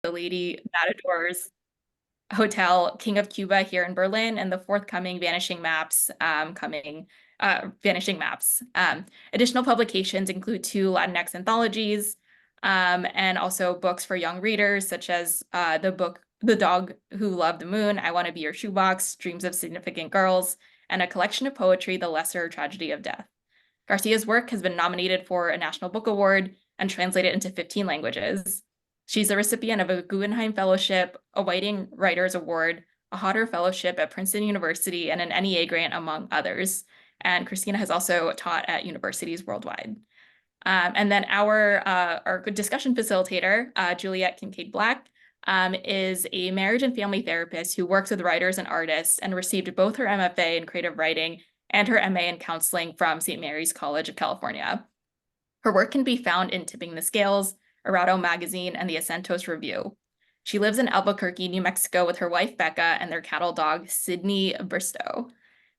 the Lady Matador's Hotel King of Cuba here in Berlin, and the forthcoming Vanishing Maps Vanishing Maps. Additional publications include 2 Latinx anthologies, and also books for young readers, such as the book The Dog Who Loved the Moon, I Want to Be Your Shoebox, Dreams of Significant Girls, and a collection of poetry, The Lesser Tragedy of Death. Garcia's work has been nominated for a National Book Award and translated into 15 languages. She's a recipient of a Guggenheim Fellowship, a Whiting Writers Award, a Hodder Fellowship at Princeton University, and an NEA grant, among others. And Cristina has also taught at universities worldwide. And then our discussion facilitator, Juliet Kinkade-Black, is a marriage and family therapist who works with writers and artists and received both her MFA in creative writing and her MA in counseling from St. Mary's College of California. Her work can be found in Tipping the Scales, Arado Magazine, and the Acentos Review. She lives in Albuquerque, New Mexico with her wife, Becca, and their cattle dog, Sydney Bristow.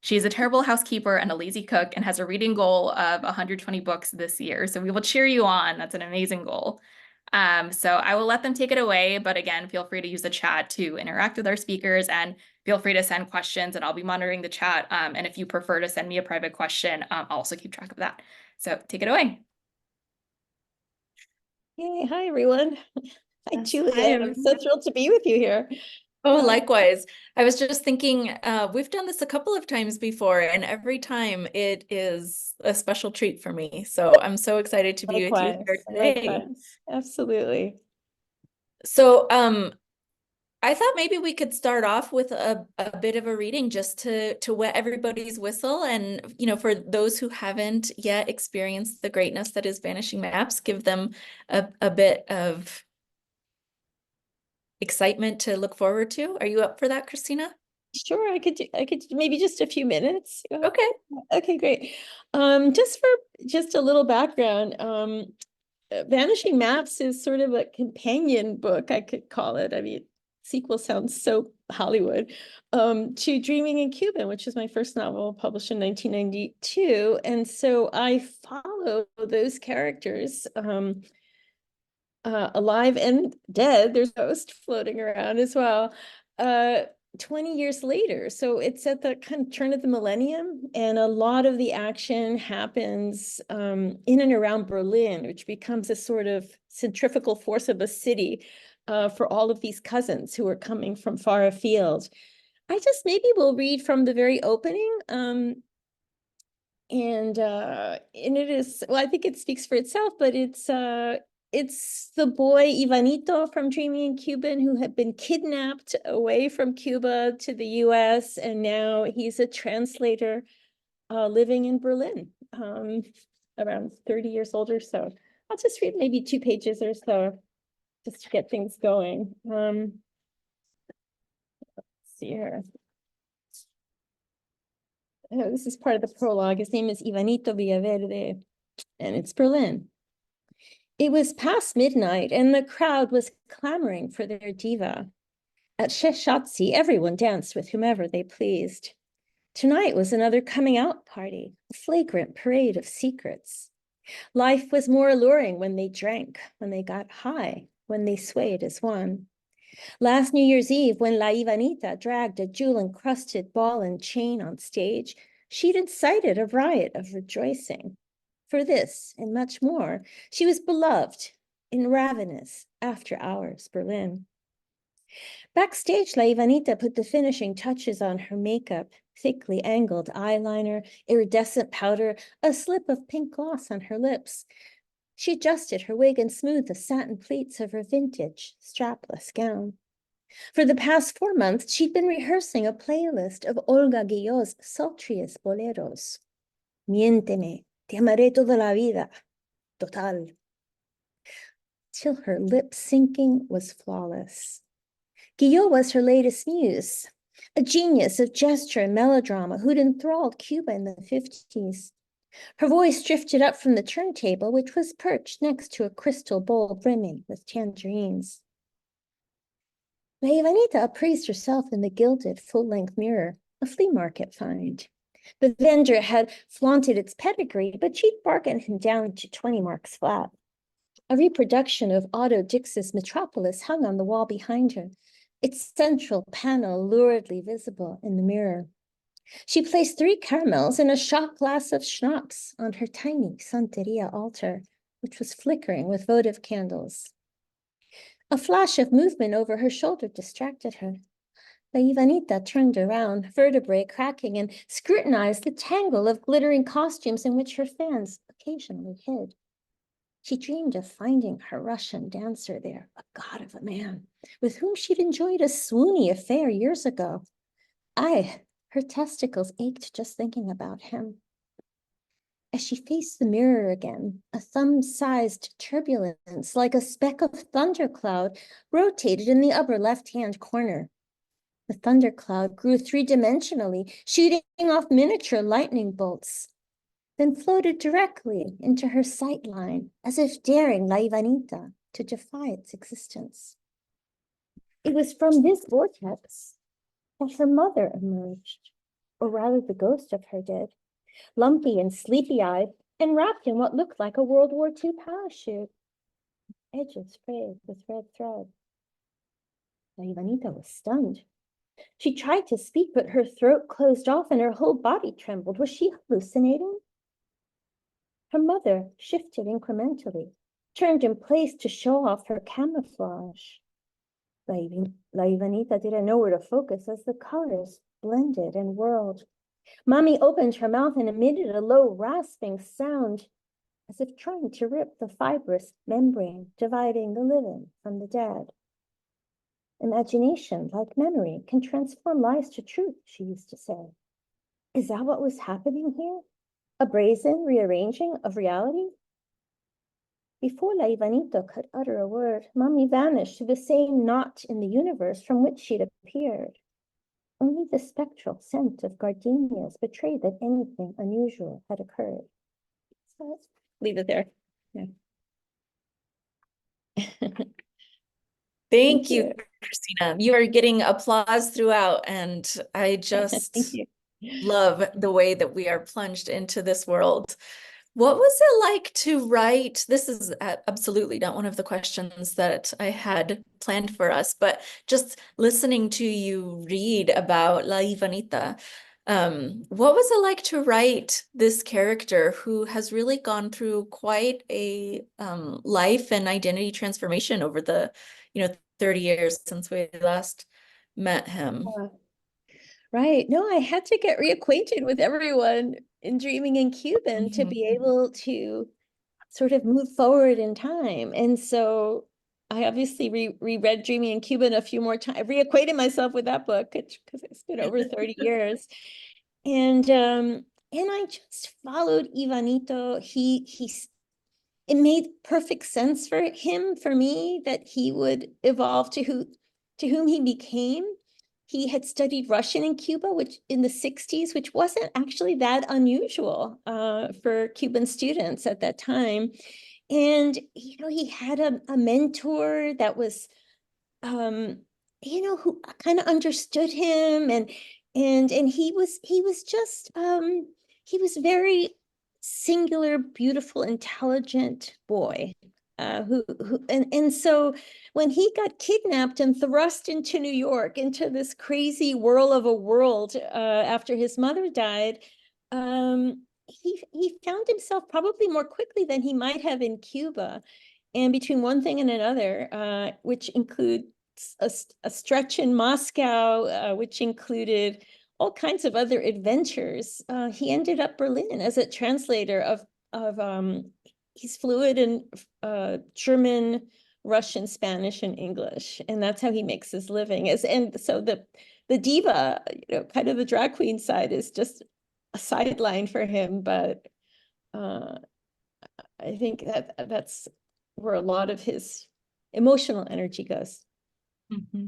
She is a terrible housekeeper and a lazy cook and has a reading goal of 120 books this year. So we will cheer you on. That's an amazing goal. So I will let them take it away. But again, feel free to use the chat to interact with our speakers, and feel free to send questions, and I'll be monitoring the chat. And if you prefer to send me a private question, I'll also keep track of that. So take it away. Yay, hi, everyone. Hi, Juliet. Hi, I'm so thrilled to be with you here. Oh, likewise. I was just thinking, we've done this a couple of times before, and every time it is a special treat for me. So I'm so excited to be with you here today. Likewise. Absolutely. So I thought maybe we could start off with a bit of a reading just to wet everybody's whistle. And, for those who haven't yet experienced the greatness that is Vanishing Maps, give them a bit of excitement to look forward to. Are you up for that, Cristina? Sure, I could do maybe just a few minutes. Okay. Okay, great. Just a little background. Vanishing Maps is sort of a companion book, I could call it. I mean, sequel sounds so Hollywood, to Dreaming in Cuban, which is my first novel published in 1992. And so I follow those characters, alive and dead. There's a ghost floating around as well, 20 years later. So it's at the kind of turn of the millennium, and a lot of the action happens in and around Berlin, which becomes a sort of centrifugal force of a city for all of these cousins who are coming from far afield. I just maybe will read from the very opening. And it is, well, I think it speaks for itself, but it's the boy Ivanito from Dreaming in Cuban, who had been kidnapped away from Cuba to the US, and now he's a translator living in Berlin, around 30 years old or so. I'll just read maybe 2 pages or so just to get things going. Let's see here. Oh, this is part of the prologue. His name is Ivanito Villaverde, and it's Berlin. It was past midnight, and the crowd was clamoring for their diva. At Sheshatsi, everyone danced with whomever they pleased. Tonight was another coming out party, a flagrant parade of secrets. Life was more alluring when they drank, when they got high, when they swayed as one. Last New Year's Eve, when La Ivanita dragged a jewel-encrusted ball and chain on stage, she'd incited a riot of rejoicing. For this and much more, she was beloved in ravenous after-hours Berlin. Backstage, La Ivanita put the finishing touches on her makeup, thickly angled eyeliner, iridescent powder, a slip of pink gloss on her lips. She adjusted her wig and smoothed the satin pleats of her vintage, strapless gown. For the past 4 months, she'd been rehearsing a playlist of Olga Guillot's sultriest boleros. Miénteme, te amaré toda la vida, total. Till her lip syncing was flawless. Guillot was her latest muse, a genius of gesture and melodrama who'd enthralled Cuba in the 50s. Her voice drifted up from the turntable, which was perched next to a crystal bowl brimming with tangerines. La Ivanita appraised herself in the gilded full-length mirror, a flea market find. The vendor had flaunted its pedigree, but she'd bargained him down to 20 marks flat. A reproduction of Otto Dix's Metropolis hung on the wall behind her, its central panel luridly visible in the mirror. She placed 3 caramels and a shot glass of schnapps on her tiny Santeria altar, which was flickering with votive candles. A flash of movement over her shoulder distracted her. La Ivanita turned around, vertebrae cracking, and scrutinized the tangle of glittering costumes in which her fans occasionally hid. She dreamed of finding her Russian dancer there, a god of a man, with whom she'd enjoyed a swoony affair years ago. Her testicles ached just thinking about him. As she faced the mirror again, a thumb-sized turbulence, like a speck of thundercloud, rotated in the upper left-hand corner. The thundercloud grew 3-dimensionally, shooting off miniature lightning bolts, then floated directly into her sight line, as if daring La Ivanita to defy its existence. It was from this vortex that her mother emerged, or rather the ghost of her did, lumpy and sleepy-eyed, and wrapped in what looked like a World War II parachute, edges frayed with red thread. La Ivanita was stunned. She tried to speak, but her throat closed off and her whole body trembled. Was she hallucinating? Her mother shifted incrementally, turned in place to show off her camouflage. La Ivanita didn't know where to focus as the colors blended and whirled. Mommy opened her mouth and emitted a low rasping sound, as if trying to rip the fibrous membrane dividing the living from the dead. Imagination, like memory, can transform lies to truth, she used to say. Is that what was happening here? A brazen rearranging of reality? Before La Ivanita could utter a word, Mommy vanished to the same knot in the universe from which she'd appeared. Only the spectral scent of gardenias betrayed that anything unusual had occurred. So let's leave it there. Yeah. Thank you, Cristina. You are getting applause throughout, and I just love the way that we are plunged into this world. What was it like to write? This is absolutely not one of the questions that I had planned for us, but just listening to you read about La Ivanita, what was it like to write this character who has really gone through quite a life and identity transformation over the 30 years since we last met him? Right. No, I had to get reacquainted with everyone in Dreaming in Cuban to be able to sort of move forward in time. And so I obviously reread Dreaming in Cuban a few more times. I reacquainted myself with that book because it's been over 30 years. And I just followed Ivanito. It made perfect sense for him, for me, that he would evolve to whom he became. He had studied Russian in Cuba, which in the 60s, which wasn't actually that unusual for Cuban students at that time. And, he had a mentor that was, who kind of understood him. And he was just, he was very singular, beautiful, intelligent boy. And so when he got kidnapped and thrust into New York, into this crazy whirl of a world after his mother died, he found himself probably more quickly than he might have in Cuba. And between one thing and another, which includes a stretch in Moscow, which included all kinds of other adventures, he ended up Berlin as a translator of he's fluent in German, Russian, Spanish, and English, and that's how he makes his living. And so the diva, kind of the drag queen side, is just a sideline for him. But I think that's where a lot of his emotional energy goes. Mm-hmm.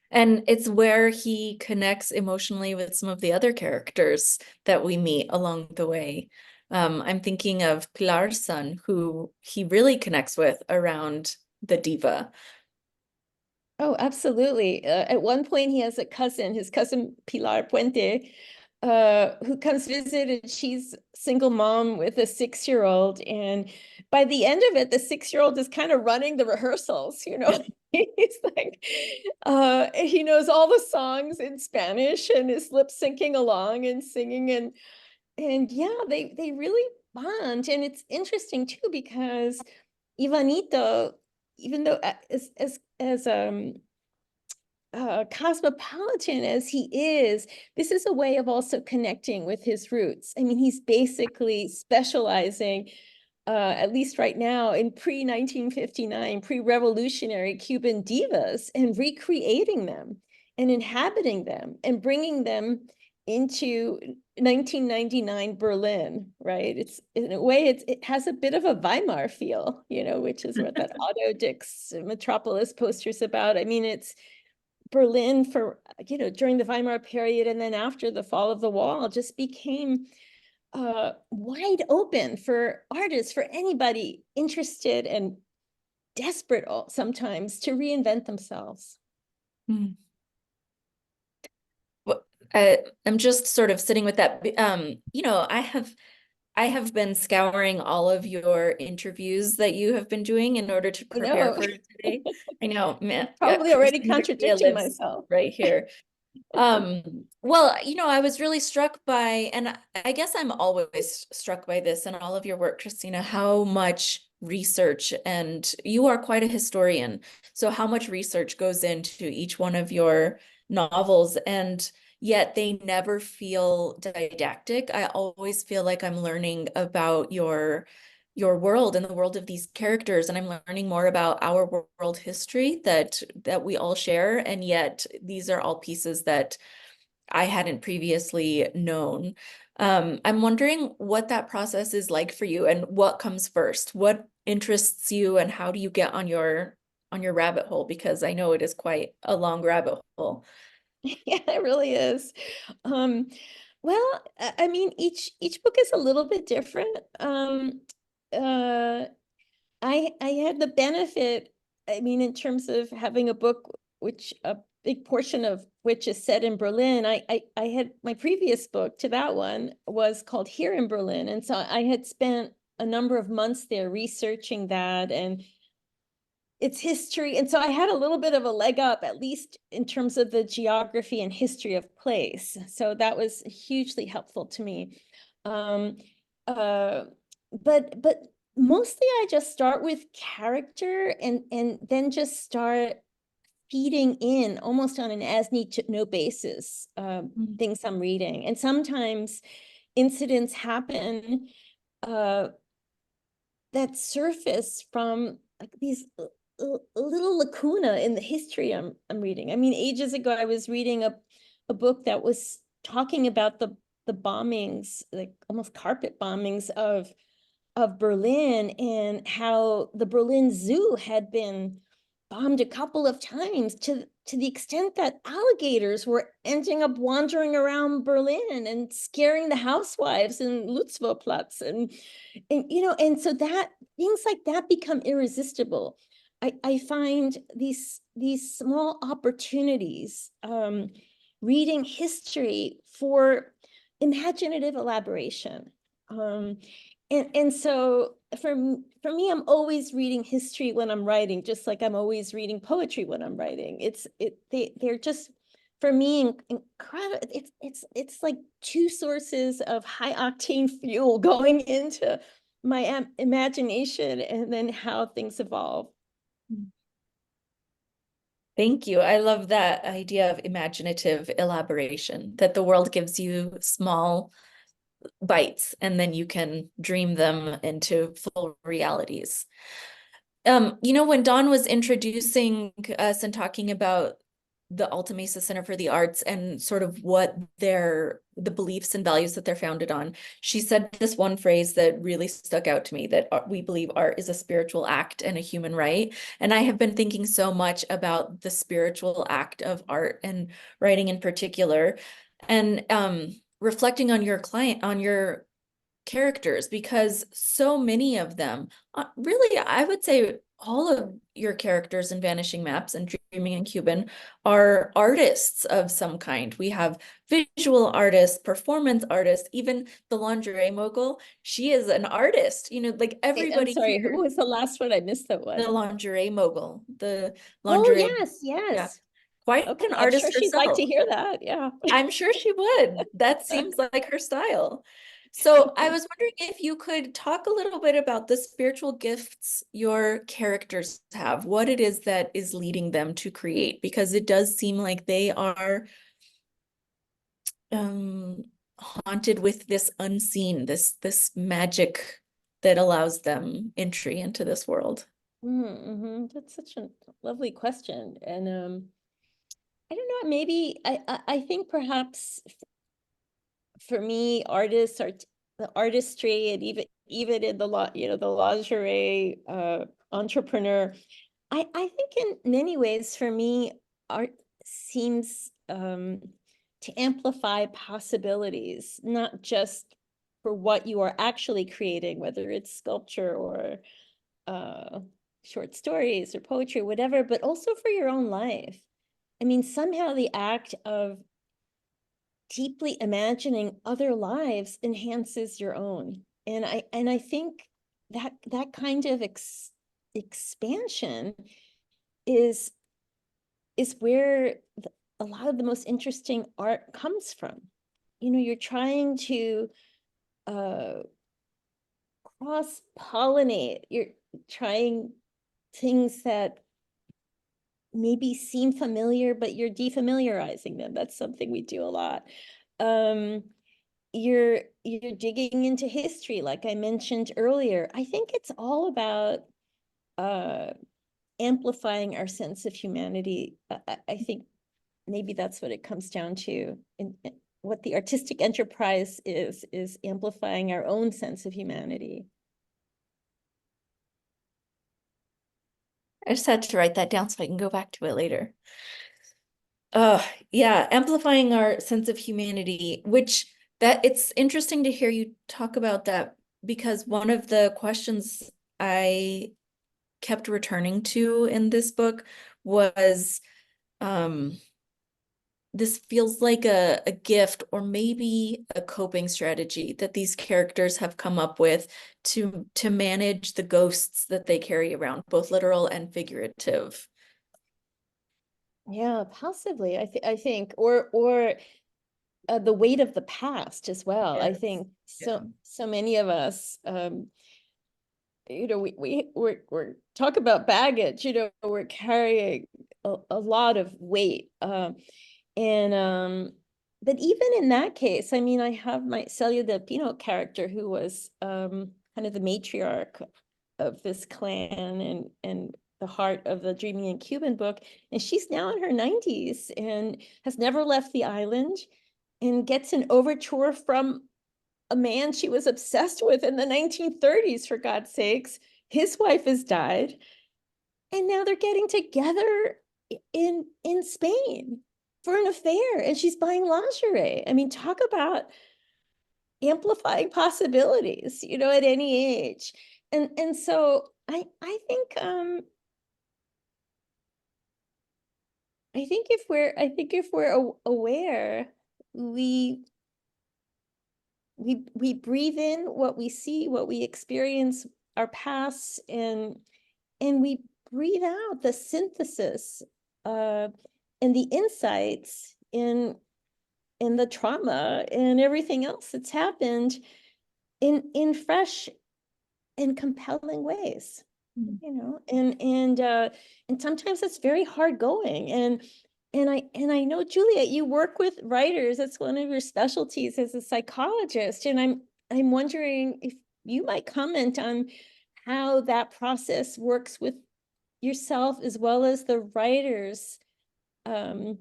And it's where he connects emotionally with some of the other characters that we meet along the way. I'm thinking of Pilar's son, who he really connects with around the diva. Oh, absolutely. At one point, he has his cousin Pilar Puente, who comes visit, and she's single mom with a 6-year-old. And by the end of it, the 6-year-old is kind of running the rehearsals, you know. He's like, he knows all the songs in Spanish and is lip syncing along and singing, and yeah, they really bond. And it's interesting too, because Ivanito, even though as cosmopolitan as he is, this is a way of also connecting with his roots. I mean, he's basically specializing, at least right now, in pre-1959, pre-revolutionary Cuban divas, and recreating them and inhabiting them and bringing them into 1999 Berlin, right? It's, in a way, it has a bit of a Weimar feel, you know, which is what that Otto Dix Metropolis poster's about. I mean, it's Berlin for, you know, during the Weimar period, and then after the fall of the wall, just became wide open for artists, for anybody interested and desperate sometimes to reinvent themselves. Mm. Well, I'm just sort of sitting with that. You know, I have been scouring all of your interviews that you have been doing in order to prepare for today. I know, man. Probably already Cristina García contradicting lives myself. right here. Well, you know, I was really struck by, and I guess I'm always struck by this in all of your work, Cristina, how much research, and you are quite a historian, so how much research goes into each one of your novels, and yet they never feel didactic. I always feel like I'm learning about your world and the world of these characters, and I'm learning more about our world history that we all share, and yet these are all pieces that I hadn't previously known. I'm wondering what that process is like for you, and what comes first, what interests you, and how do you get on your rabbit hole, because I know it is quite a long rabbit hole. Yeah, it really is. Well, I mean, each book is a little bit different. Uh, I had the benefit, I mean, in terms of having a book which a big portion of which is set in Berlin. I had my previous book to that one was called Here in Berlin, and so I had spent a number of months there researching that and its history. And so I had a little bit of a leg up, at least in terms of the geography and history of place. So that was hugely helpful to me. Um, uh, but mostly I just start with character and then just start feeding in almost on an as need to know basis, things I'm reading. And sometimes incidents happen that surface from like these little lacuna in the history I'm reading. I mean, ages ago, I was reading a book that was talking about the bombings, like almost carpet bombings of Berlin, and how the Berlin Zoo had been bombed a couple of times to the extent that alligators were ending up wandering around Berlin and scaring the housewives in Lutzwoplatz, and you know, and so that things like that become irresistible. I find these small opportunities, reading history for imaginative elaboration. And so for me, I'm always reading history when I'm writing, just like I'm always reading poetry when I'm writing. They're just, for me, incredible. It's like two sources of high octane fuel going into my imagination, and then how things evolve. Thank you. I love that idea of imaginative elaboration, that the world gives you small bites and then you can dream them into full realities. You know, when Dawn was introducing us and talking about the Alta Mesa Center for the Arts and sort of what the beliefs and values that they're founded on, she said this one phrase that really stuck out to me, that we believe art is a spiritual act and a human right. And I have been thinking so much about the spiritual act of art and writing in particular, and reflecting on your characters, because so many of them, really, I would say all of your characters in Vanishing Maps and Dreaming in Cuban are artists of some kind. We have visual artists, performance artists, even the lingerie mogul. She is an artist, you know, like I'm everybody sorry, here. who was the last one? I missed that one. The lingerie mogul, the Oh, lingerie. yes, Yeah, yes. quite Okay, an I'm sure artist she'd like to herself. hear that. Yeah. I'm sure she would. That seems like her style. So I was wondering if you could talk a little bit about the spiritual gifts your characters have, what it is that is leading them to create, because it does seem like they are haunted with this unseen, this magic that allows them entry into this world. Mm-hmm. That's such a lovely question. And I don't know, maybe I think perhaps for me, artists are the artistry, and even in the the lingerie entrepreneur. I think in many ways for me, art seems to amplify possibilities, not just for what you are actually creating, whether it's sculpture or short stories or poetry, whatever, but also for your own life. I mean, somehow the act of deeply imagining other lives enhances your own. And I think that kind of expansion is where a lot of the most interesting art comes from. You know, you're trying to cross-pollinate. You're trying things that maybe seem familiar, but you're defamiliarizing them. That's something we do a lot. You're digging into history, like I mentioned earlier. I think it's all about amplifying our sense of humanity. I think maybe that's what it comes down to. And what the artistic enterprise is amplifying our own sense of humanity. I just had to write that down so I can go back to it later. Yeah, amplifying our sense of humanity, which that it's interesting to hear you talk about that, because one of the questions I kept returning to in this book was this feels like a gift or maybe a coping strategy that these characters have come up with to manage the ghosts that they carry around, both literal and figurative. Yeah, possibly. I think, or the weight of the past as well. I Yes. think Yeah. so many of us, you know, we're talk about baggage. You know, we're carrying a lot of weight, and but even in that case, I mean, I have my Celia del Pino character who was kind of the matriarch of this clan and the heart of the Dreaming in Cuban book, and she's now in her 90s and has never left the island, and gets an overture from a man she was obsessed with in the 1930s, for God's sakes. His wife has died, and now they're getting together in Spain for an affair, and she's buying lingerie. I mean, talk about amplifying possibilities, you know, at any age. And so I think if we're aware, we breathe in what we see, what we experience, our past, and we breathe out the synthesis and the insights in the trauma and everything else that's happened in fresh and compelling ways. You know, and sometimes it's very hard going. And I know, Juliet, you work with writers. That's one of your specialties as a psychologist. And I'm wondering if you might comment on how that process works with yourself as well as the writers who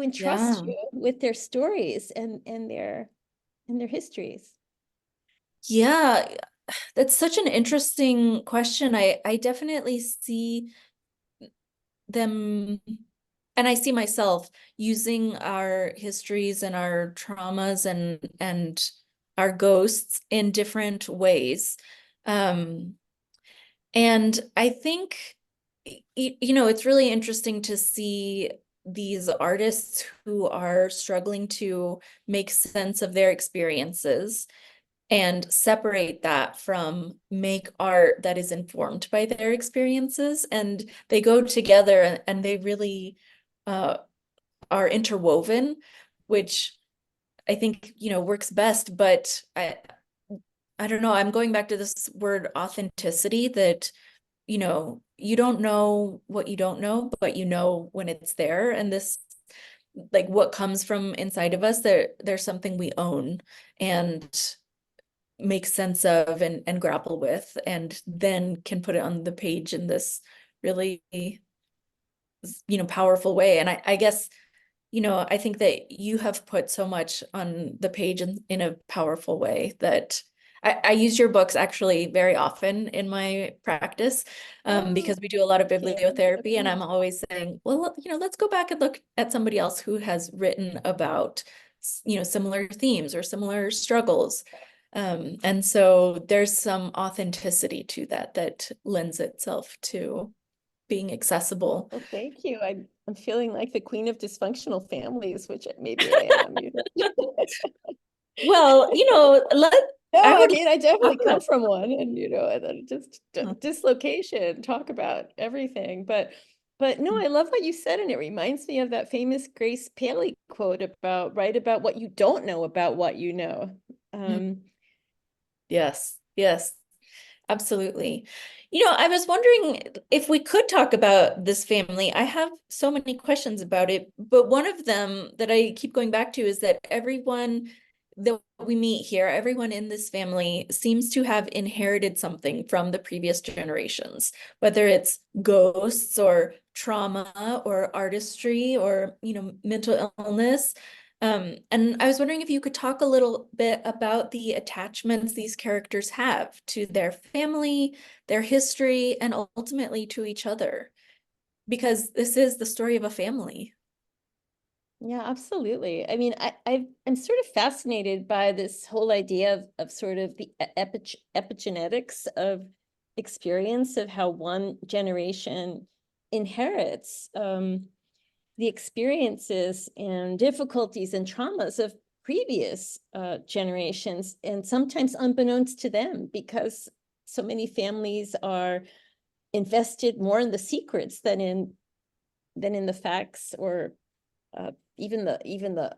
entrust Yeah. you with their stories and their histories. Yeah, that's such an interesting question. I definitely see them, and I see myself using our histories and our traumas and our ghosts in different ways. And I think, you know, it's really interesting to see these artists who are struggling to make sense of their experiences and separate that from make art that is informed by their experiences. And they go together and they really are interwoven, which I think, you know, works best. But I don't know, I'm going back to this word authenticity, that, you know, you don't know what you don't know, but you know when it's there. And this, like, what comes from inside of us, there's something we own and make sense of and grapple with, and then can put it on the page in this really, you know, powerful way. And I guess, you know, I think that you have put so much on the page in a powerful way that I use your books actually very often in my practice, because we do a lot of bibliotherapy, and I'm always saying, well, you know, let's go back and look at somebody else who has written about, you know, similar themes or similar struggles. And so there's some authenticity to that lends itself to being accessible. Well, thank you. I'm feeling like the queen of dysfunctional families, which maybe I am. You know? Well, you know, No, I I would mean, I definitely talk come about- from one, and you know, and then just Huh. dislocation, talk about everything. But no, I love what you said, and it reminds me of that famous Grace Paley quote about write about what you don't know about what you know. Yes, yes, absolutely. You know, I was wondering if we could talk about this family. I have so many questions about it, but one of them that I keep going back to is that everyone that we meet here, everyone in this family seems to have inherited something from the previous generations, whether it's ghosts or trauma or artistry or, you know, mental illness. And I was wondering if you could talk a little bit about the attachments these characters have to their family, their history, and ultimately to each other, because this is the story of a family. Yeah, absolutely. I mean, I'm sort of fascinated by this whole idea of sort of the epigenetics of experience, of how one generation inherits the experiences and difficulties and traumas of previous generations, and sometimes unbeknownst to them, because so many families are invested more in the secrets than in the facts, or even the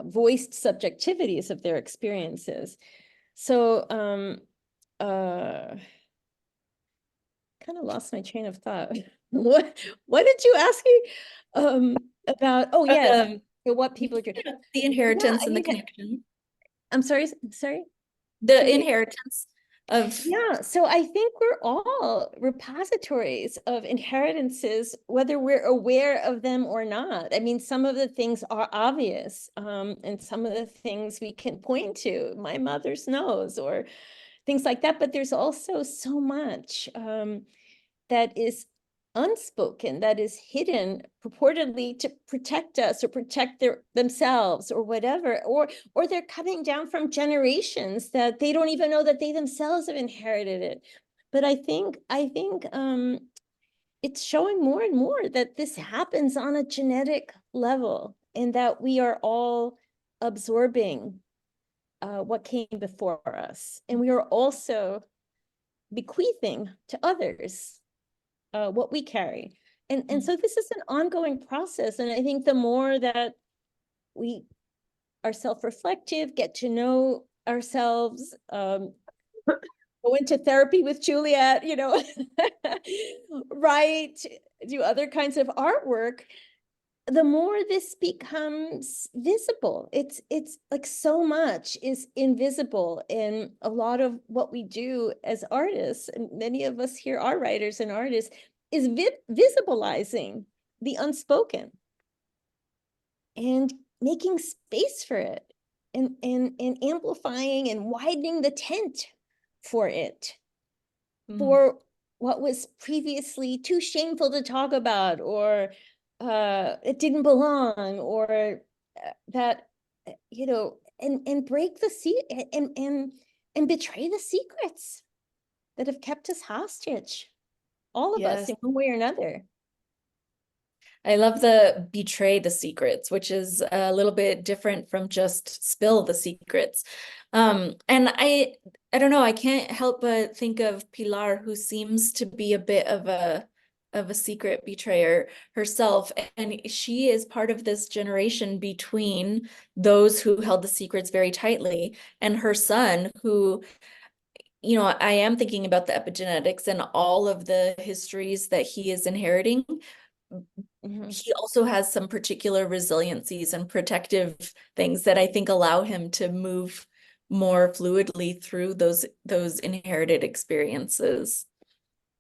voiced subjectivities of their experiences. So kind of lost my train of thought. What did you ask me about? Oh yes, so what people are doing. The Yeah, inheritance I and the mean, connection, I'm sorry. the Juliet? inheritance of Yeah, so I think we're all repositories of inheritances, whether we're aware of them or not. I mean, some of the things are obvious, and some of the things we can point to, my mother's nose or things like that. But there's also so much that is unspoken, that is hidden purportedly to protect us or protect themselves or whatever, or they're coming down from generations that they don't even know that they themselves have inherited it. But I think it's showing more and more that this happens on a genetic level, and that we are all absorbing what came before us, and we are also bequeathing to others what we carry. And so this is an ongoing process. And I think the more that we are self-reflective, get to know ourselves, go into therapy with Juliet, you know, write, do other kinds of artwork, the more this becomes visible. It's like so much is invisible in a lot of what we do as artists, and many of us here are writers and artists, is visibilizing the unspoken and making space for it, and amplifying and widening the tent for it, for what was previously too shameful to talk about, or it didn't belong, or that you know, and break the and betray the secrets that have kept us hostage all of us Yes. in one way or another. I love the betray the secrets, which is a little bit different from just spill the secrets. And I don't know, I can't help but think of Pilar, who seems to be a bit of a secret betrayer herself. And she is part of this generation between those who held the secrets very tightly and her son, who, you know, I am thinking about the epigenetics and all of the histories that he is inheriting. He also has some particular resiliencies and protective things that I think allow him to move more fluidly through those inherited experiences.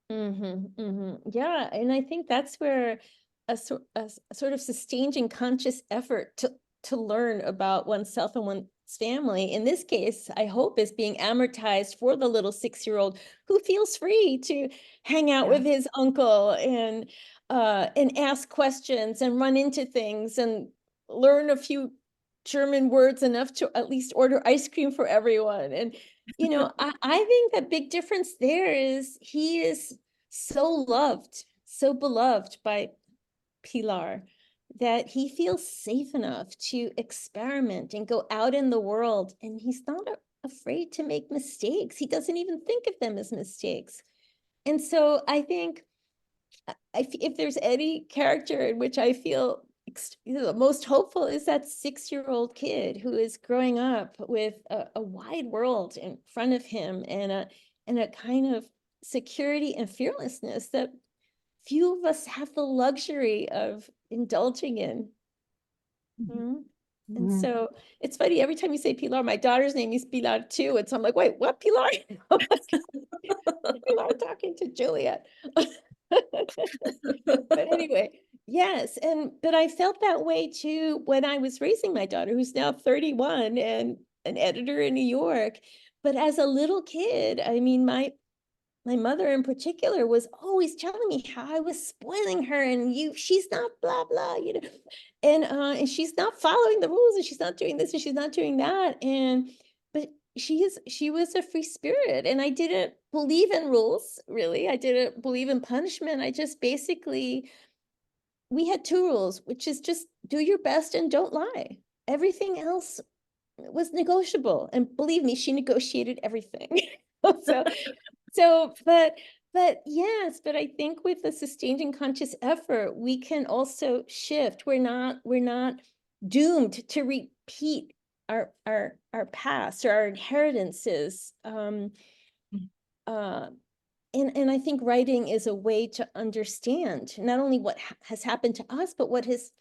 Yeah, and I think that's where a sort of sustained and conscious effort to learn about oneself and one's family, in this case, I hope, is being amortized for the little 6-year-old who feels free to hang out with his uncle and ask questions and run into things and learn a few German words enough to at least order ice cream for everyone. And you know, I think the big difference there is he is so loved, so beloved by Pilar, that he feels safe enough to experiment and go out in the world. And he's not afraid to make mistakes. He doesn't even think of them as mistakes. And so I think if there's any character in which I feel most hopeful, is that 6-year-old kid who is growing up with a wide world in front of him and a kind of security and fearlessness that few of us have the luxury of indulging in. And so it's funny, every time you say Pilar, my daughter's name is Pilar too. And so I'm like, wait, what, Pilar? Pilar talking to Juliet. But anyway, yes. But I felt that way too when I was raising my daughter, who's now 31 and an editor in New York. But as a little kid, I mean, my mother in particular was always telling me how I was spoiling her, and she's not blah blah, you know, and she's not following the rules, and she's not doing this, and she's not doing that. But she was a free spirit, and I didn't believe in rules, really. I didn't believe in punishment. I just basically, we had 2 rules, which is just do your best and don't lie. Everything else was negotiable, and believe me, she negotiated everything. But yes, but I think with a sustained and conscious effort, we can also shift. We're not doomed to repeat our past or our inheritances. And I think writing is a way to understand not only what has happened to us, but what's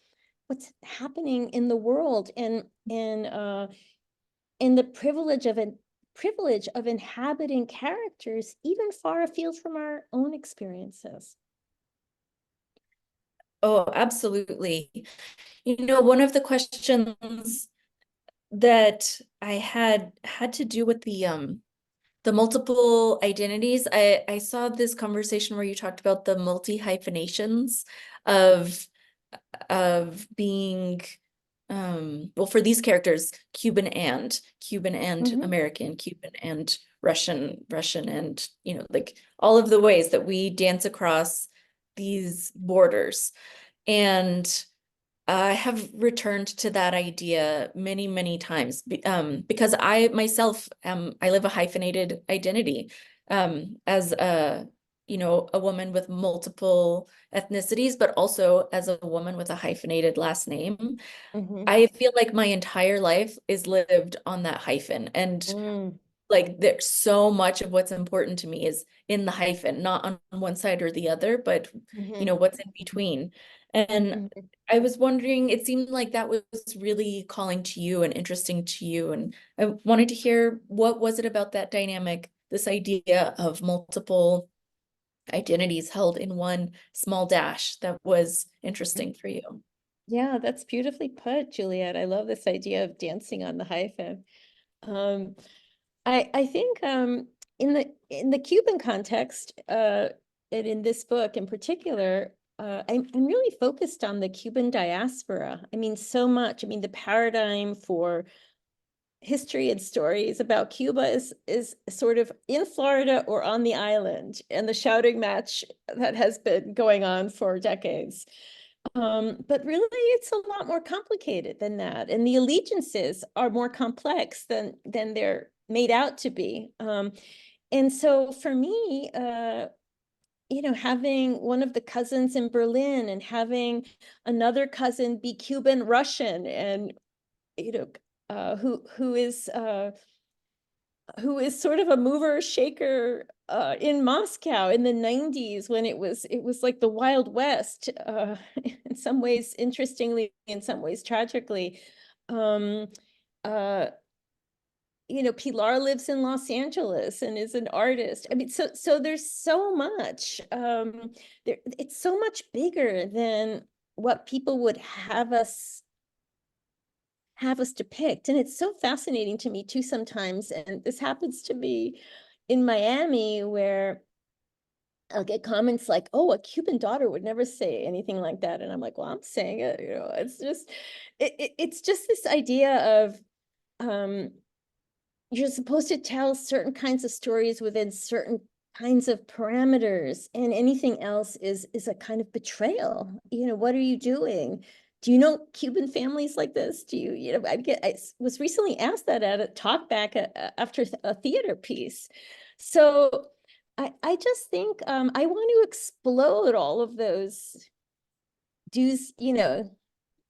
happening in the world, and the privilege of inhabiting characters even far afield from our own experiences. Oh, absolutely. You know, one of the questions that I had to do with the multiple identities. I saw this conversation where you talked about the multi-hyphenations of being well, for these characters, Cuban and American, Cuban and Russian and, you know, like all of the ways that we dance across these borders. And I have returned to that idea many, many times because I myself I live a hyphenated identity as a, you know, a woman with multiple ethnicities, but also as a woman with a hyphenated last name. I feel like my entire life is lived on that hyphen, and like there's so much of what's important to me is in the hyphen, not on one side or the other, but you know, what's in between. And I was wondering, it seemed like that was really calling to you and interesting to you. And I wanted to hear, what was it about that dynamic, this idea of multiple identities held in one small dash, that was interesting for you? Yeah, that's beautifully put, Juliet. I love this idea of dancing on the hyphen. I think in the Cuban context, and in this book in particular, I'm really focused on the Cuban diaspora. I mean, so much. I mean, the paradigm for history and stories about Cuba is sort of in Florida or on the island, and the shouting match that has been going on for decades. But really, it's a lot more complicated than that, and the allegiances are more complex than they're made out to be. And so for me, you know, having one of the cousins in Berlin and having another cousin be Cuban Russian, and you know, who is sort of a mover shaker in Moscow in the 90s, when it was like the Wild West, in some ways interestingly, in some ways tragically. You know, Pilar lives in Los Angeles and is an artist. I mean, so there's so much. It's so much bigger than what people would have us depict. And it's so fascinating to me too sometimes. And this happens to me in Miami, where I'll get comments like, "Oh, a Cuban daughter would never say anything like that." And I'm like, "Well, I'm saying it." You know, it's just it's just this idea of you're supposed to tell certain kinds of stories within certain kinds of parameters, and anything else is a kind of betrayal. You know, what are you doing? Do you know Cuban families like this? Do you, you know, I was recently asked that at a talk back after a theater piece. So I just think I want to explode all of those do's, you know,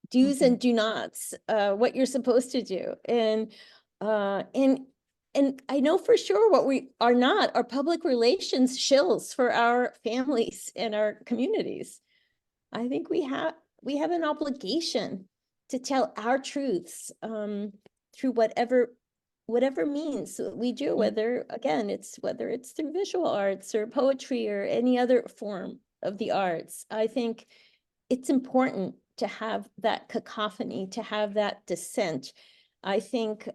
do's and do nots, what you're supposed to do. And I know for sure what we are not are public relations shills for our families and our communities. I think we have an obligation to tell our truths through whatever means we do, whether it's through visual arts or poetry or any other form of the arts. I think it's important to have that cacophony, to have that dissent. I think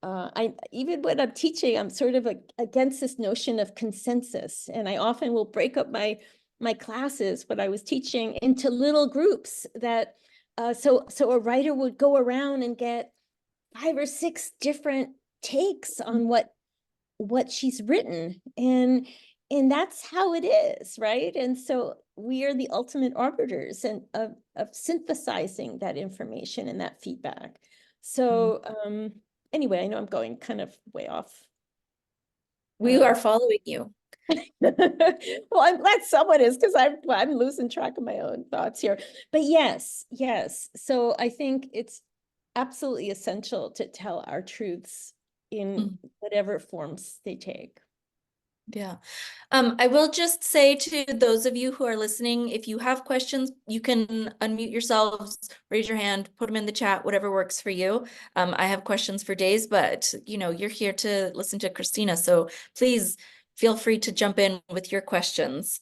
I even when I'm teaching, I'm sort of against this notion of consensus, and I often will break up my classes when I was teaching into little groups that so a writer would go around and get 5 or 6 different takes on what she's written, and that's how it is, right? And so we are the ultimate arbiters and of synthesizing that information and that feedback. So anyway, I know I'm going kind of way off. We are following you. Well, I'm glad someone is, because I'm losing track of my own thoughts here. But yes. So I think it's absolutely essential to tell our truths in whatever forms they take. Yeah. I will just say to those of you who are listening, if you have questions, you can unmute yourselves, raise your hand, put them in the chat, whatever works for you. I have questions for days, but you know, you're here to listen to Cristina, so please feel free to jump in with your questions.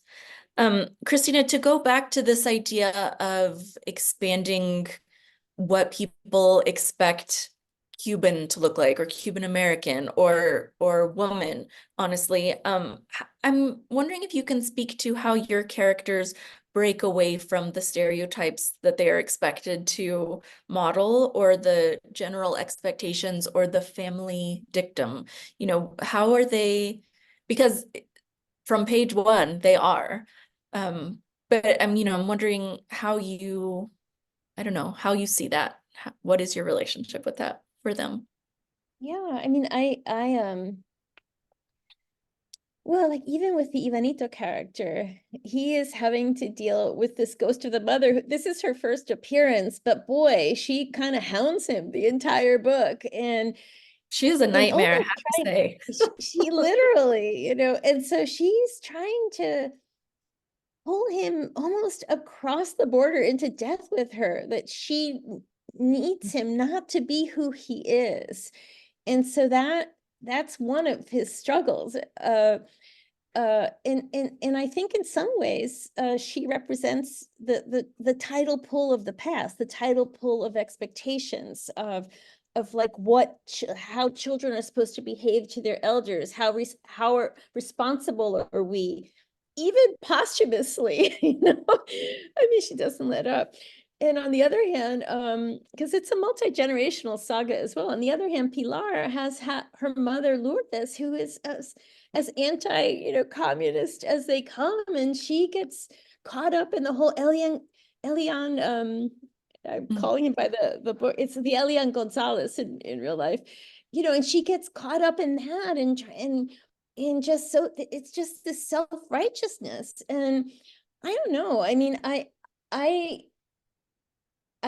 Cristina, to go back to this idea of expanding what people expect Cuban to look like, or Cuban American, or woman, honestly, I'm wondering if you can speak to how your characters break away from the stereotypes that they are expected to model, or the general expectations, or the family dictum. You know, how are they, because from page 1 they are, but I'm wondering how you, I don't know, how you see that. What is your relationship with that for them? Yeah, I mean, well, like even with the Ivanito character, he is having to deal with this ghost of the mother. This is her first appearance, but boy, she kind of hounds him the entire book. And she is a nightmare, I have to say. She literally, you know, and so she's trying to pull him almost across the border into death with her, that she needs him not to be who he is. And so that's one of his struggles. And I think in some ways she represents the tidal pull of the past, the tidal pull of expectations of like how children are supposed to behave to their elders, how responsible are we, even posthumously, you know. I mean, she doesn't let up. And on the other hand, because it's a multi-generational saga as well. On the other hand, Pilar has had her mother Lourdes, who is as anti, communist as they come, and she gets caught up in the whole Elian, I'm calling him by the book. It's the Elian Gonzalez in real life, and she gets caught up in that and just so it's just this self-righteousness. And I don't know. I mean, I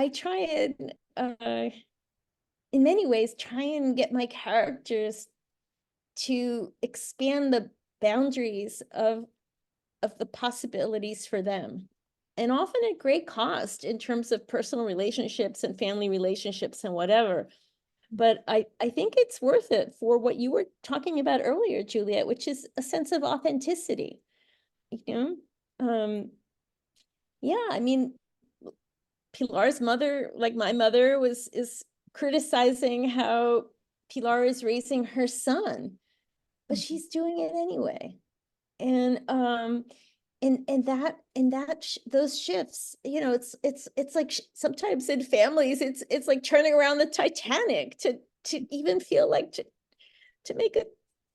try and in many ways try and get my characters to expand the boundaries of the possibilities for them, and often at great cost in terms of personal relationships and family relationships and whatever. But I think it's worth it for what you were talking about earlier, Juliet, which is a sense of authenticity. Yeah, I mean, Pilar's mother, like my mother, is criticizing how Pilar is raising her son, but she's doing it anyway. And those shifts, it's like sometimes in families, it's like turning around the Titanic to even feel like to make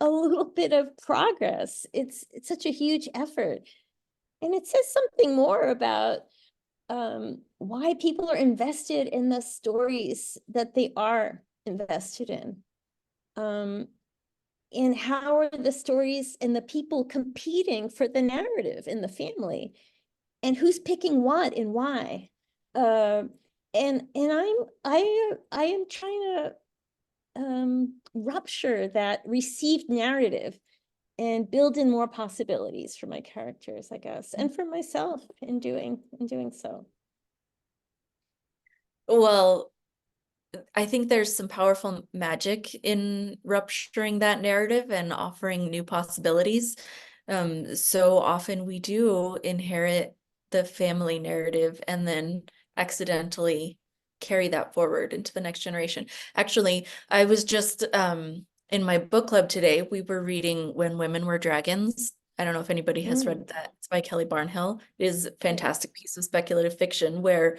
a little bit of progress. It's such a huge effort. And it says something more about why people are invested in the stories that they are invested in. And how are the stories and the people competing for the narrative in the family, and who's picking what and why. And I am trying to rupture that received narrative and build in more possibilities for my characters, I guess, and for myself in doing so. Well, I think there's some powerful magic in rupturing that narrative and offering new possibilities. So often we do inherit the family narrative and then accidentally carry that forward into the next generation. Actually, I was just in my book club today, we were reading When Women Were Dragons. I don't know if anybody has read that. It's by Kelly Barnhill. It is a fantastic piece of speculative fiction where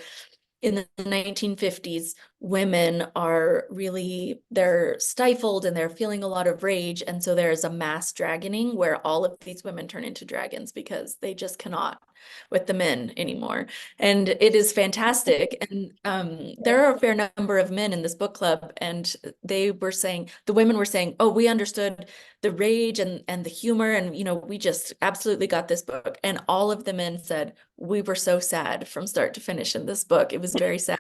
in the 1950s, women are really, they're stifled and they're feeling a lot of rage. And so there's a mass dragoning where all of these women turn into dragons because they just cannot with the men anymore. And it is fantastic. And there are a fair number of men in this book club, and they were saying, the women were saying, oh, we understood the rage and the humor, and we just absolutely got this book. And all of the men said, we were so sad from start to finish in this book. It was very sad.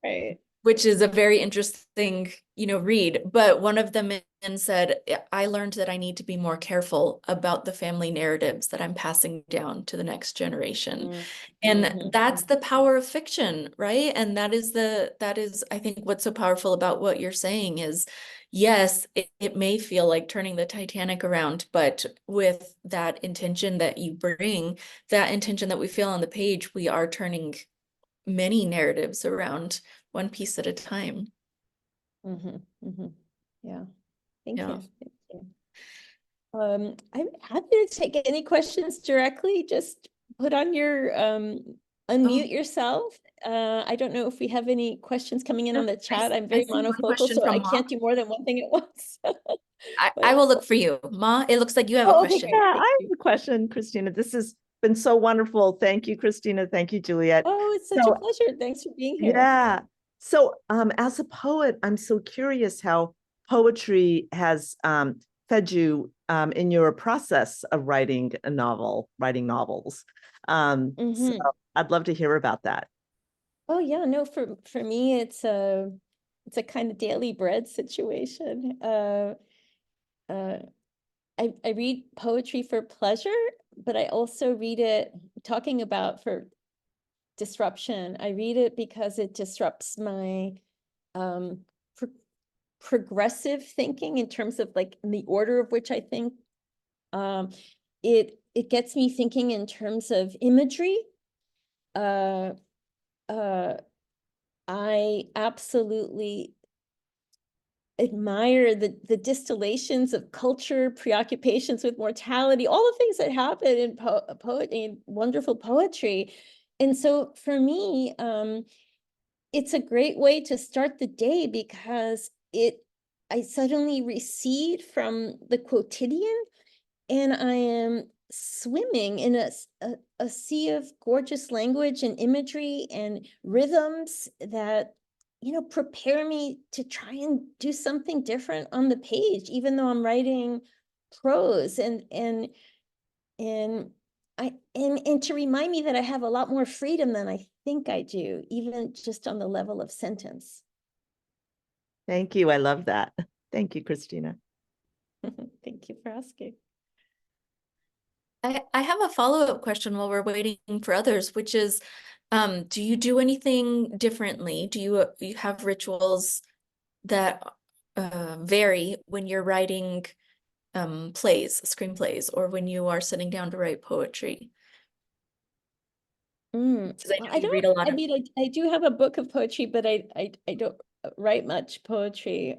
Right. Which is a very interesting, read. But one of the men said, I learned that I need to be more careful about the family narratives that I'm passing down to the next generation. And that's the power of fiction, right? And that is, I think, what's so powerful about what you're saying is, yes, it may feel like turning the Titanic around, but with that intention that you bring, that intention that we feel on the page, we are turning many narratives around one piece at a time. Yeah. Thank you. I'm happy to take any questions directly. Just put on your unmute yourself. I don't know if we have any questions coming in on the chat. I'm very monofocal, so I can't do more than one thing at once. I will look for you. Ma, it looks like you have a question. Yeah, I have a question, Cristina. This has been so wonderful. Thank you, Cristina. Thank you, Juliet. Oh, it's such a pleasure. Thanks for being here. Yeah. So as a poet, I'm so curious how poetry has fed you in your process of writing novels. So I'd love to hear about that. Oh yeah, no, for me, it's a kind of daily bread situation. I read poetry for pleasure, but I also read it, talking about for disruption. I read it because it disrupts my progressive thinking in terms of like in the order of which I think. It gets me thinking in terms of imagery. I absolutely admire the distillations of culture, preoccupations with mortality, all the things that happen in wonderful poetry. And so for me, it's a great way to start the day because I suddenly recede from the quotidian and I am swimming in a sea of gorgeous language and imagery and rhythms that, prepare me to try and do something different on the page, even though I'm writing prose and to remind me that I have a lot more freedom than I think I do, even just on the level of sentence. Thank you. I love that. Thank you, Cristina. Thank you for asking. I have a follow-up question while we're waiting for others, which is, do you do anything differently? Do you have rituals that vary when you're writing screenplays, or when you are sitting down to write poetry? Because I know I you read a lot I of. mean, I do have a book of poetry, but I don't write much poetry.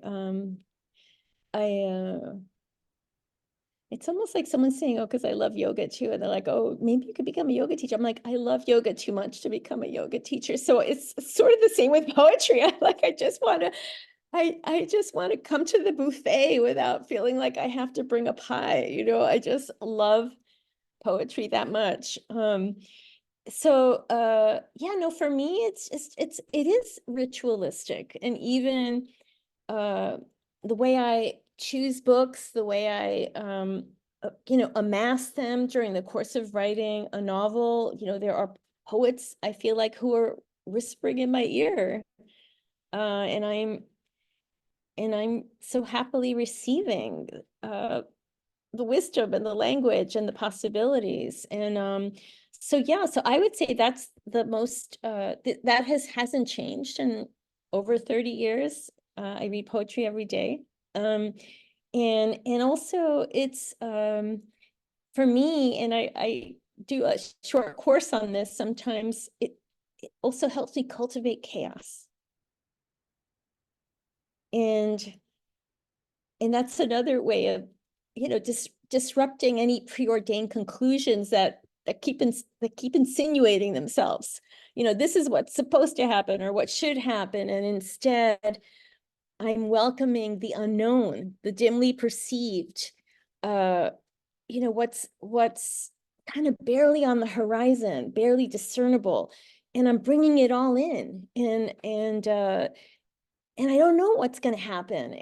It's almost like someone saying, "Oh, because I love yoga too," and they're like, "Oh, maybe you could become a yoga teacher." I'm like, I love yoga too much to become a yoga teacher. So it's sort of the same with poetry. I just want to, I just want to come to the buffet without feeling like I have to bring a pie. I just love poetry that much. So yeah, no, for me, it is ritualistic, and even the way I choose books, the way I amass them during the course of writing a novel. There are poets I feel like who are whispering in my ear, and I'm so happily receiving the wisdom and the language and the possibilities. And so yeah, so I would say that's the most that hasn't changed in over 30 years. I read poetry every day. And also it's for me, and I do a short course on this sometimes, it also helps me cultivate chaos. And that's another way of disrupting any preordained conclusions that keep insinuating themselves. This is what's supposed to happen or what should happen, and instead I'm welcoming the unknown, the dimly perceived, what's kind of barely on the horizon, barely discernible, and I'm bringing it all in, and I don't know what's going to happen.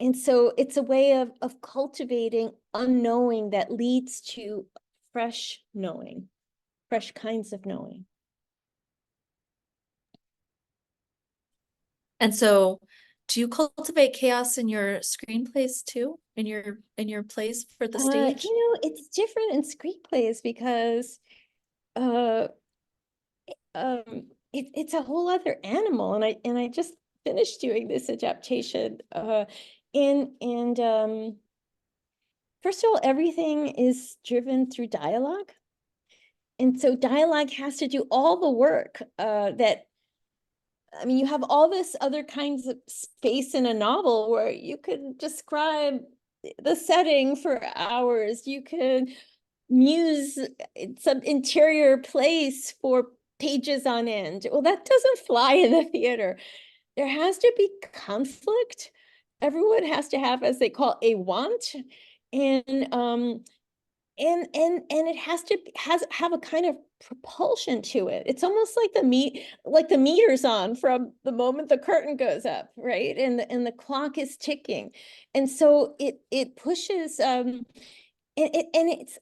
And so it's a way of cultivating unknowing that leads to fresh knowing, fresh kinds of knowing. And so, do you cultivate chaos in your screenplays too? In your plays for the stage? It's different in screenplays because it's a whole other animal, and I just finished doing this adaptation. And first of all, everything is driven through dialogue. And so dialogue has to do all the work you have all this other kinds of space in a novel where you could describe the setting for hours. You could muse some interior place for pages on end. Well, that doesn't fly in the theater. There has to be conflict. Everyone has to have, as they call, a want, and it has to have a kind of propulsion to it. It's almost like the meter's on from the moment the curtain goes up, right? And the clock is ticking, and so it pushes and it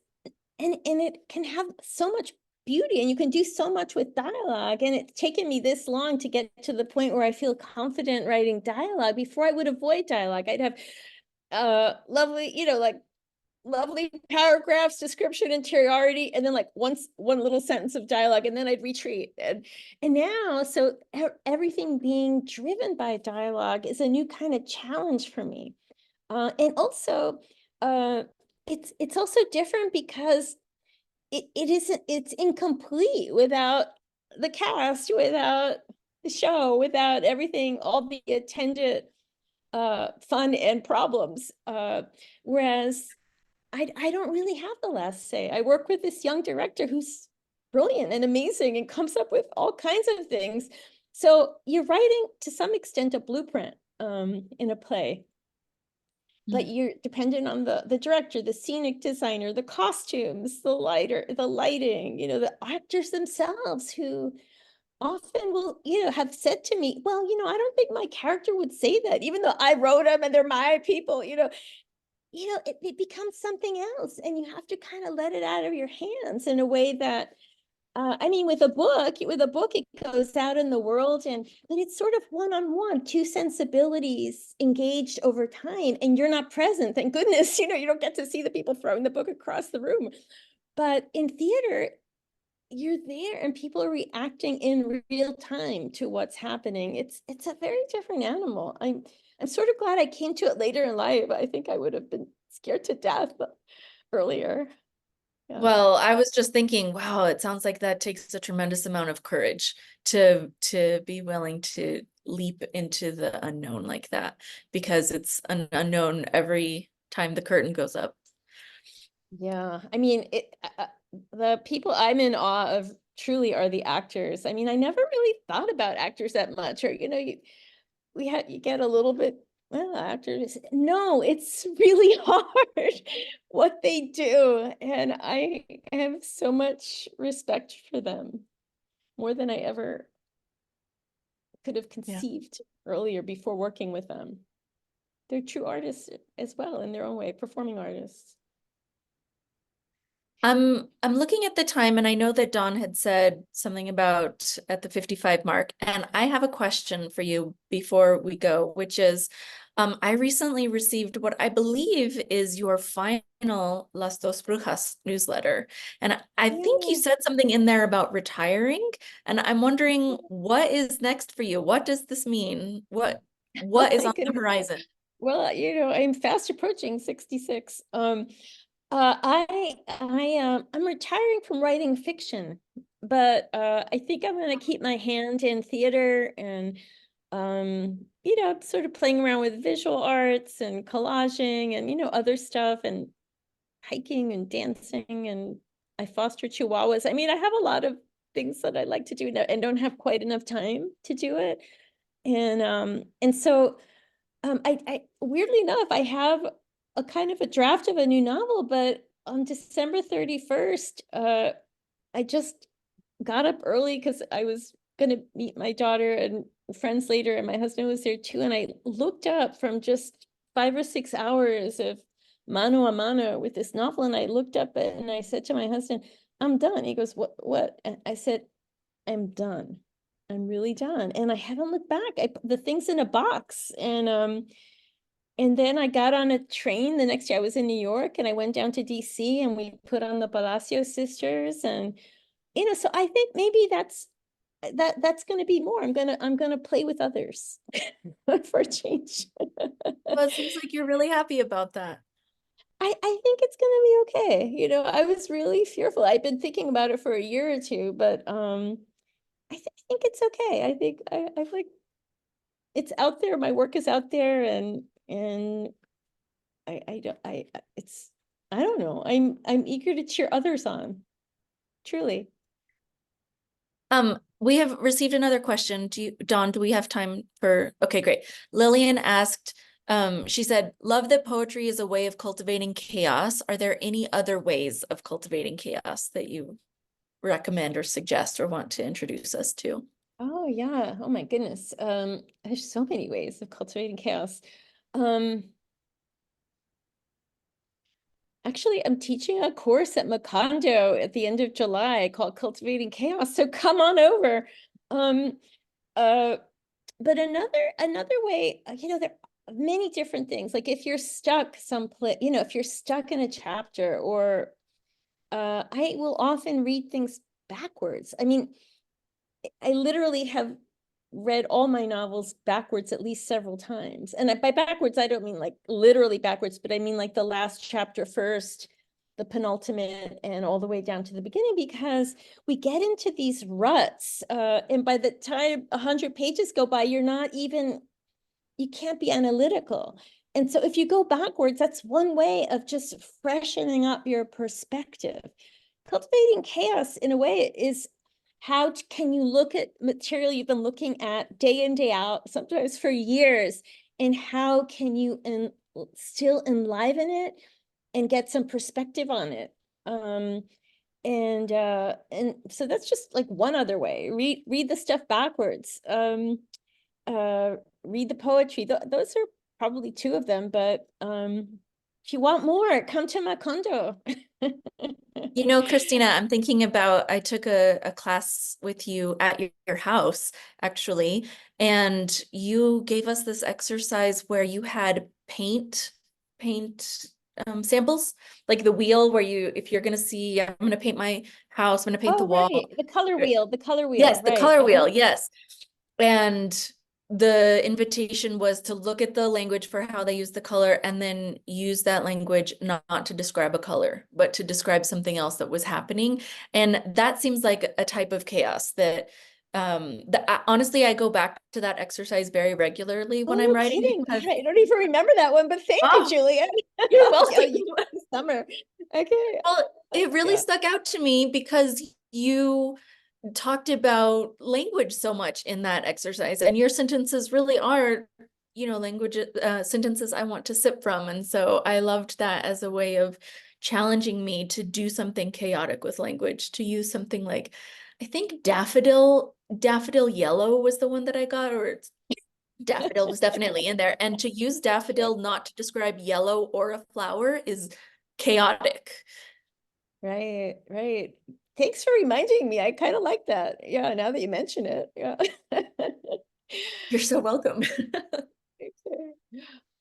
can have so much beauty, and you can do so much with dialogue. And it's taken me this long to get to the point where I feel confident writing dialogue. Before, I would avoid dialogue. I'd have lovely, like lovely paragraphs, description, interiority, and then like one little sentence of dialogue, and then I'd retreat. And now, so everything being driven by dialogue is a new kind of challenge for me. And also, it's also different because it's incomplete without the cast, without the show, without everything, all the attendant fun and problems. Whereas I don't really have the last say. I work with this young director who's brilliant and amazing and comes up with all kinds of things. So you're writing to some extent a blueprint in a play, but you're dependent on the director, the scenic designer, the costumes, the lighting, you know, the actors themselves, who often will, you know, have said to me, well, you know, I don't think my character would say that, even though I wrote them and they're my people, you know, it becomes something else, and you have to kind of let it out of your hands in a way that, I mean, with a book, it goes out in the world, but it's sort of one-on-one, two sensibilities engaged over time, and you're not present. Thank goodness, you know, you don't get to see the people throwing the book across the room. But in theater, you're there and people are reacting in real time to what's happening. It's a very different animal. I'm sort of glad I came to it later in life. I think I would have been scared to death earlier. Yeah. Well, I was just thinking, wow, it sounds like that takes a tremendous amount of courage to be willing to leap into the unknown like that, because it's an unknown every time the curtain goes up. Yeah, I mean, the people I'm in awe of truly are the actors. I mean, I never really thought about actors that much, or, you know, you get a little bit, well, actors. No, it's really hard what they do. And I have so much respect for them, more than I ever could have conceived earlier before working with them. They're true artists as well in their own way, performing artists. I'm looking at the time, and I know that Dawn had said something about at the 55 mark, and I have a question for you before we go, which is, I recently received what I believe is your final Las Dos Brujas newsletter, and I think you said something in there about retiring, and I'm wondering what is next for you? What does this mean? What is on the horizon? Well, you know, I'm fast approaching 66. I'm retiring from writing fiction, but I think I'm going to keep my hand in theater and, you know, sort of playing around with visual arts and collaging and, you know, other stuff, and hiking and dancing, and I foster chihuahuas. I mean, I have a lot of things that I like to do and don't have quite enough time to do it. And so I weirdly enough, I have a kind of a draft of a new novel, but on December 31st, I just got up early because I was going to meet my daughter and friends later, and my husband was there too. And I looked up from just 5 or 6 hours of mano a mano with this novel, and I looked up it and I said to my husband, I'm done. He goes, what? And I said, I'm done. I'm really done. And I haven't looked back. The thing's in a box. And then I got on a train the next day. I was in New York, and I went down to DC, and we put on the Palacio Sisters. And, you know, so I think maybe that's going to be more. I'm gonna play with others for a change. Well, it seems like you're really happy about that. I think it's gonna be okay. You know, I was really fearful. I've been thinking about it for a year or two, but I think it's okay. I think I've like, it's out there. My work is out there, and I don't know. I'm eager to cheer others on. Truly. We have received another question. Dawn, do we have time for, okay, great. Lillian asked, she said, love that poetry is a way of cultivating chaos. Are there any other ways of cultivating chaos that you recommend or suggest or want to introduce us to? Oh yeah. Oh my goodness. There's so many ways of cultivating chaos. Actually, I'm teaching a course at Macondo at the end of July called Cultivating Chaos. So come on over. But another way, you know, there are many different things. Like if you're stuck someplace, you know, if you're stuck in a chapter, or I will often read things backwards. I mean, I literally have read all my novels backwards at least several times. And by backwards, I don't mean like literally backwards, but I mean like the last chapter first, the penultimate, and all the way down to the beginning, because we get into these ruts. And by the time 100 pages go by, you can't be analytical. And so if you go backwards, that's one way of just freshening up your perspective. cultivating chaos in a way is how can you look at material you've been looking at day in, day out, sometimes for years, and how can you still enliven it and get some perspective on it? And so that's just like one other way. Read the stuff backwards. Read the poetry. Those are probably two of them, but if you want more, come to my condo. You know, Cristina, I'm thinking about, I took a class with you at your house, actually, and you gave us this exercise where you had paint samples, like the wheel where you, if you're going to see, I'm going to paint my house, I'm going to paint the wall. Right. The color wheel, Yes, the right. color wheel, yes. And the invitation was to look at the language for how they use the color and then use that language not to describe a color, but to describe something else that was happening. And that seems like a type of chaos that honestly, I go back to that exercise very regularly when I'm no writing. kidding. Because, I don't even remember that one, but thank you, Juliet. you're welcome. Yeah, you summer. Okay. Well, it really stuck out to me because you talked about language so much in that exercise, and your sentences really are, you know, language sentences I want to sip from. And so I loved that as a way of challenging me to do something chaotic with language, to use something like, I think daffodil yellow was the one that I got, or it's daffodil was definitely in there. And to use daffodil not to describe yellow or a flower is chaotic. Right, right. Thanks for reminding me. I kind of like that. Yeah, now that you mention it. Yeah. You're so welcome. Okay.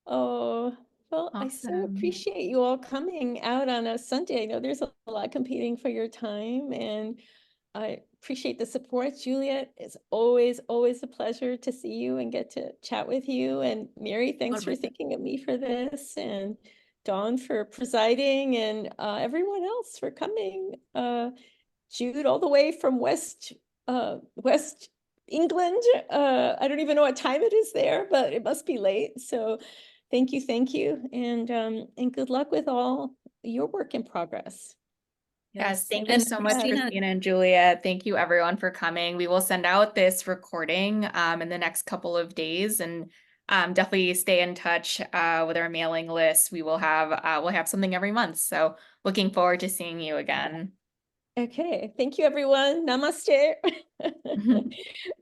Oh, well, I so Awesome. appreciate you all coming out on a Sunday. I know there's a lot competing for your time, and I appreciate the support. Juliet, it's always a pleasure to see you and get to chat with you. And Mary, thanks for thinking of me for this, and Dawn for presiding, and everyone else for coming. Jude, all the way from West England. I don't even know what time it is there, but it must be late. So thank you, and good luck with all your work in progress. Yes, thank you And so much, Cristina, Cristina and Juliet. Thank you everyone for coming. We will send out this recording in the next couple of days, and definitely stay in touch with our mailing list. We'll have something every month. So looking forward to seeing you again. Okay, thank you everyone. Namaste.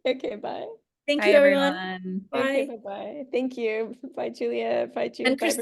Okay, bye. thank Bye, you, everyone. everyone. Bye. Okay, bye-bye. Thank you. Bye, Julia. Bye, Jude. And Bye, Cristina,